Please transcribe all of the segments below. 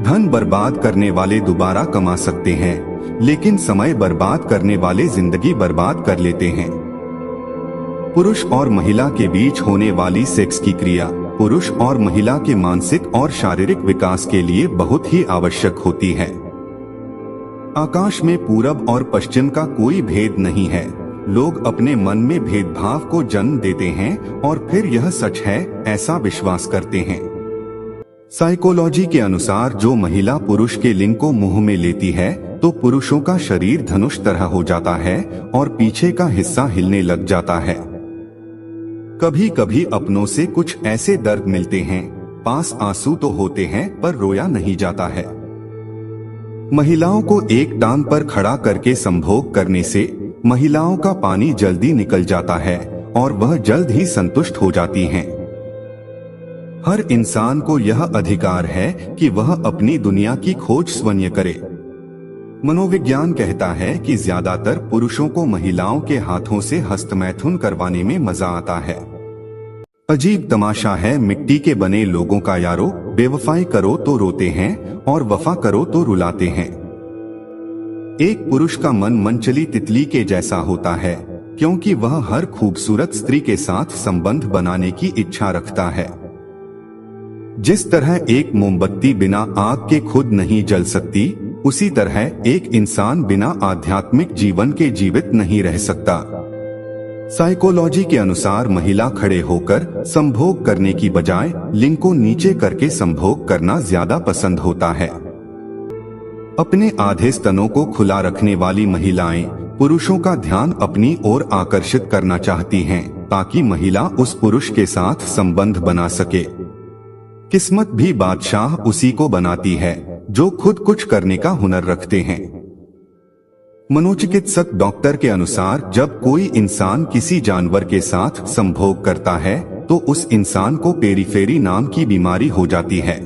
धन बर्बाद करने वाले दोबारा कमा सकते हैं, लेकिन समय बर्बाद करने वाले जिंदगी बर्बाद कर लेते हैं। पुरुष और महिला के बीच होने वाली सेक्स की क्रिया पुरुष और महिला के मानसिक और शारीरिक विकास के लिए बहुत ही आवश्यक होती है। आकाश में पूरब और पश्चिम का कोई भेद नहीं है। लोग अपने मन में भेदभाव को जन्म देते हैं और फिर यह सच है ऐसा विश्वास करते हैं। साइकोलॉजी के अनुसार जो महिला पुरुष के लिंग को मुंह में लेती है तो पुरुषों का शरीर धनुष तरह हो जाता है और पीछे का हिस्सा हिलने लग जाता है। कभी कभी अपनों से कुछ ऐसे दर्द मिलते हैं, पास आंसू तो होते हैं पर रोया नहीं जाता है। महिलाओं को एक टांग पर खड़ा करके संभोग करने से महिलाओं का पानी जल्दी निकल जाता है और वह जल्द ही संतुष्ट हो जाती हैं। हर इंसान को यह अधिकार है कि वह अपनी दुनिया की खोज स्वयं करे। मनोविज्ञान कहता है कि ज्यादातर पुरुषों को महिलाओं के हाथों से हस्तमैथुन करवाने में मजा आता है। अजीब तमाशा है मिट्टी के बने लोगों का यारो, बेवफाई करो तो रोते हैं और वफा करो तो रुलाते हैं। एक पुरुष का मन मनचली तितली के जैसा होता है, क्योंकि वह हर खूबसूरत स्त्री के साथ संबंध बनाने की इच्छा रखता है। जिस तरह एक मोमबत्ती बिना आग के खुद नहीं जल सकती, उसी तरह एक इंसान बिना आध्यात्मिक जीवन के जीवित नहीं रह सकता। साइकोलॉजी के अनुसार महिला खड़े होकर संभोग करने की बजाय लिंग को नीचे करके संभोग करना ज्यादा पसंद होता है। अपने आधे स्तनों को खुला रखने वाली महिलाएं पुरुषों का ध्यान अपनी ओर आकर्षित करना चाहती हैं, ताकि महिला उस पुरुष के साथ संबंध बना सके। किस्मत भी बादशाह उसी को बनाती है जो खुद कुछ करने का हुनर रखते हैं। मनोचिकित्सक डॉक्टर के अनुसार जब कोई इंसान किसी जानवर के साथ संभोग करता है तो उस इंसान को पेरीफेरी नाम की बीमारी हो जाती है।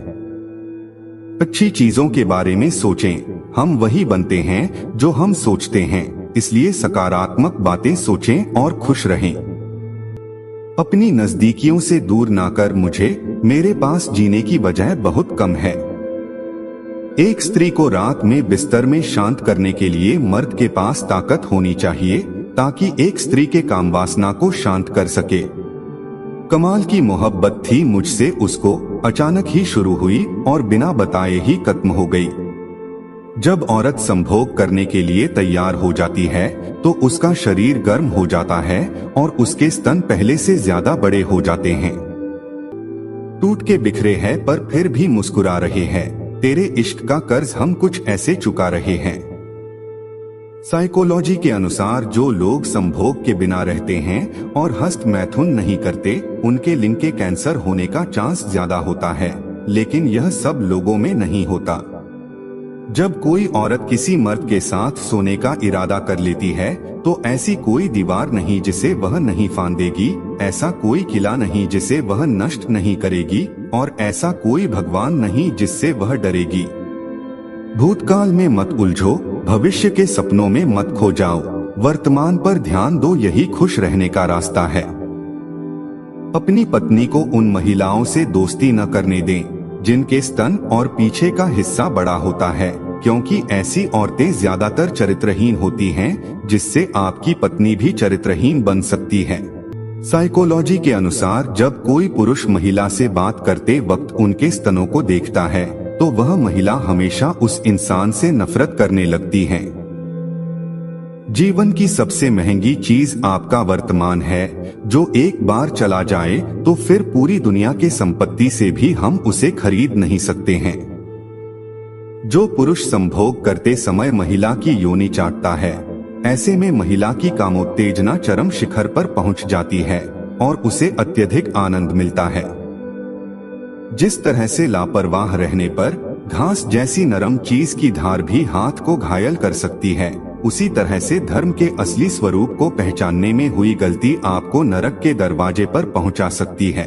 अच्छी चीजों के बारे में सोचें, हम वही बनते हैं जो हम सोचते हैं, इसलिए सकारात्मक बातें सोचें और खुश रहें। अपनी नजदीकियों से दूर ना कर मुझे, मेरे पास जीने की वजह बहुत कम है। एक स्त्री को रात में बिस्तर में शांत करने के लिए मर्द के पास ताकत होनी चाहिए, ताकि एक स्त्री के कामवासना को शांत कर सके। कमाल की मोहब्बत थी मुझसे उसको, अचानक ही शुरू हुई और बिना बताए ही खत्म हो गई। जब औरत संभोग करने के लिए तैयार हो जाती है तो उसका शरीर गर्म हो जाता है और उसके स्तन पहले से ज्यादा बड़े हो जाते हैं। टूट के बिखरे हैं पर फिर भी मुस्कुरा रहे हैं, तेरे इश्क का कर्ज हम कुछ ऐसे चुका रहे हैं। साइकोलॉजी के अनुसार जो लोग संभोग के बिना रहते हैं और हस्त मैथुन नहीं करते, उनके लिंग के कैंसर होने का चांस ज्यादा होता है, लेकिन यह सब लोगों में नहीं होता। जब कोई औरत किसी मर्द के साथ सोने का इरादा कर लेती है तो ऐसी कोई दीवार नहीं जिसे वह नहीं फांदेगी, ऐसा कोई किला नहीं जिसे वह नष्ट नहीं करेगी और ऐसा कोई भगवान नहीं जिससे वह डरेगी। भूतकाल में मत उलझो, भविष्य के सपनों में मत खो जाओ, वर्तमान पर ध्यान दो, यही खुश रहने का रास्ता है। अपनी पत्नी को उन महिलाओं से दोस्ती न करने दें जिनके स्तन और पीछे का हिस्सा बड़ा होता है, क्योंकि ऐसी औरतें ज्यादातर चरित्रहीन होती हैं, जिससे आपकी पत्नी भी चरित्रहीन बन सकती है। साइकोलॉजी के अनुसार जब कोई पुरुष महिला से बात करते वक्त उनके स्तनों को देखता है तो वह महिला हमेशा उस इंसान से नफरत करने लगती है। जीवन की सबसे महंगी चीज आपका वर्तमान है, जो एक बार चला जाए तो फिर पूरी दुनिया के संपत्ति से भी हम उसे खरीद नहीं सकते हैं। जो पुरुष संभोग करते समय महिला की योनि चाटता है, ऐसे में महिला की कामोत्तेजना चरम शिखर पर पहुंच जाती है और उसे अत्यधिक आनंद मिलता है। जिस तरह से लापरवाह रहने पर घास जैसी नरम चीज की धार भी हाथ को घायल कर सकती है, उसी तरह से धर्म के असली स्वरूप को पहचानने में हुई गलती आपको नरक के दरवाजे पर पहुंचा सकती है।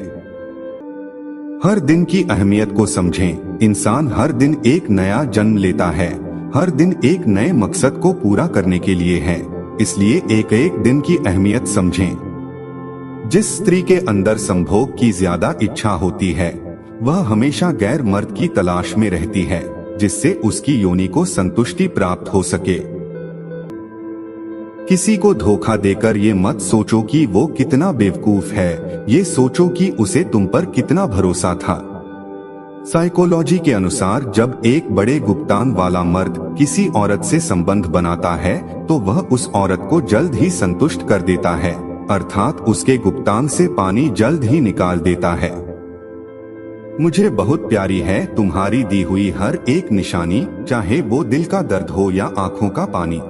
हर दिन की अहमियत को समझें। इंसान हर दिन एक नया जन्म लेता है, हर दिन एक नए मकसद को पूरा करने के लिए है, इसलिए एक एक दिन की अहमियत समझें। जिस स्त्री के अंदर संभोग की ज्यादा इच्छा होती है, वह हमेशा गैर मर्द की तलाश में रहती है। जिससे उसकी योनि को संतुष्टि प्राप्त हो सके। किसी को धोखा देकर ये मत सोचो कि वो कितना बेवकूफ है, ये सोचो कि उसे तुम पर कितना भरोसा था। साइकोलॉजी के अनुसार जब एक बड़े गुप्तान वाला मर्द किसी औरत से संबंध बनाता है तो वह उस औरत को जल्द ही संतुष्ट कर देता है, अर्थात उसके गुप्तान से पानी जल्द ही निकाल देता है। मुझे बहुत प्यारी है तुम्हारी दी हुई हर एक निशानी, चाहे वो दिल का दर्द हो या आंखों का पानी।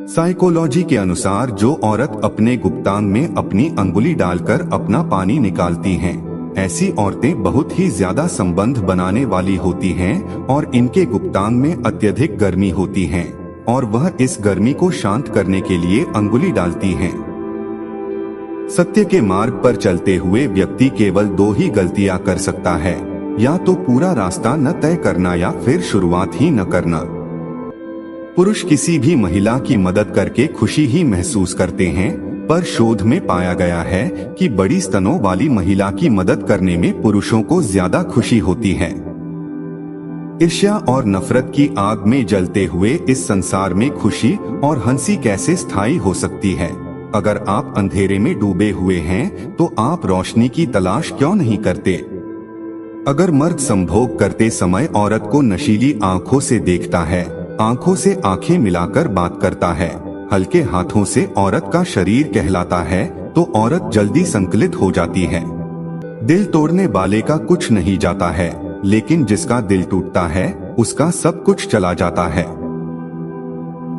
साइकोलॉजी के अनुसार जो औरत अपने गुप्तान में अपनी अंगुली डालकर अपना पानी निकालती हैं, ऐसी औरतें बहुत ही ज्यादा संबंध बनाने वाली होती हैं और इनके गुप्तान में अत्यधिक गर्मी होती है और वह इस गर्मी को शांत करने के लिए अंगुली डालती हैं। सत्य के मार्ग पर चलते हुए व्यक्ति केवल दो ही गलतियां कर सकता है, या तो पूरा रास्ता न तय करना या फिर शुरुआत ही न करना। पुरुष किसी भी महिला की मदद करके खुशी ही महसूस करते हैं, पर शोध में पाया गया है कि बड़ी स्तनों वाली महिला की मदद करने में पुरुषों को ज्यादा खुशी होती है। ईर्ष्या और नफरत की आग में जलते हुए इस संसार में खुशी और हंसी कैसे स्थायी हो सकती है? अगर आप अंधेरे में डूबे हुए हैं तो आप रोशनी की तलाश क्यों नहीं करते? अगर मर्द संभोग करते समय औरत को नशीली आंखों से देखता है, आंखों से आंखें मिलाकर बात करता है, हल्के हाथों से औरत का शरीर कहलाता है, तो औरत जल्दी संकलित हो जाती है। दिल तोड़ने वाले का कुछ नहीं जाता है, लेकिन जिसका दिल टूटता है उसका सब कुछ चला जाता है।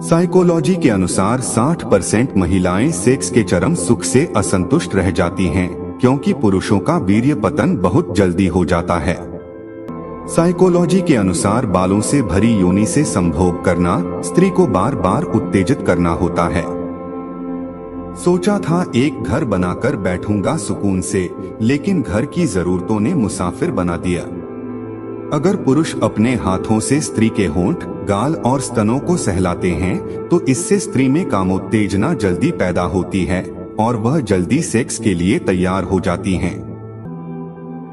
साइकोलॉजी के अनुसार 60% महिलाएं सेक्स के चरम सुख से असंतुष्ट रह जाती हैं, क्योंकि पुरुषों का वीर्य पतन बहुत जल्दी हो जाता है। साइकोलॉजी के अनुसार बालों से भरी योनि से संभोग करना स्त्री को बार बार उत्तेजित करना होता है। सोचा था एक घर बनाकर बैठूंगा सुकून से, लेकिन घर की जरूरतों ने मुसाफिर बना दिया। अगर पुरुष अपने हाथों से स्त्री के होंठ, गाल और स्तनों को सहलाते हैं तो इससे स्त्री में कामोत्तेजना जल्दी पैदा होती है और वह जल्दी सेक्स के लिए तैयार हो जाती हैं।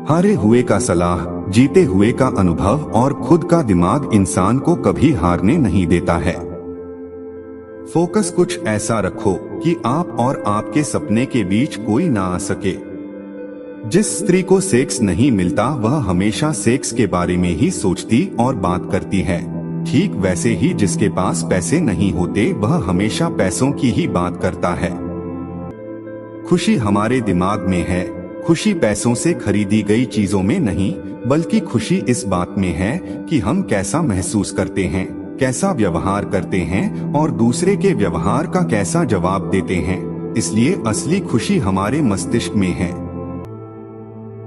हारे हुए का सलाह, जीते हुए का अनुभव और खुद का दिमाग इंसान को कभी हारने नहीं देता है। फोकस कुछ ऐसा रखो कि आप और आपके सपने के बीच कोई ना आ सके। जिस स्त्री को सेक्स नहीं मिलता वह हमेशा सेक्स के बारे में ही सोचती और बात करती है। ठीक वैसे ही जिसके पास पैसे नहीं होते वह हमेशा पैसों की ही बात करता है। खुशी हमारे दिमाग में है, खुशी पैसों से खरीदी गई चीजों में नहीं, बल्कि खुशी इस बात में है कि हम कैसा महसूस करते हैं, कैसा व्यवहार करते हैं और दूसरे के व्यवहार का कैसा जवाब देते हैं। इसलिए असली खुशी हमारे मस्तिष्क में है।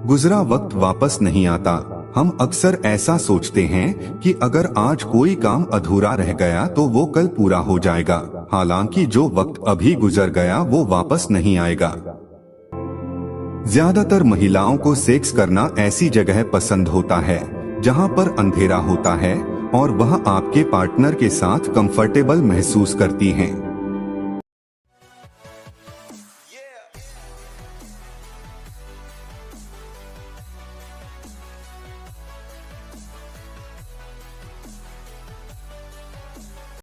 गुजरा वक्त वापस नहीं आता। हम अक्सर ऐसा सोचते हैं कि अगर आज कोई काम अधूरा रह गया तो वो कल पूरा हो जाएगा, हालांकि जो वक्त अभी गुजर गया वो वापस नहीं आएगा। ज्यादातर महिलाओं को सेक्स करना ऐसी जगह पसंद होता है जहां पर अंधेरा होता है और वह आपके पार्टनर के साथ कंफर्टेबल महसूस करती हैं।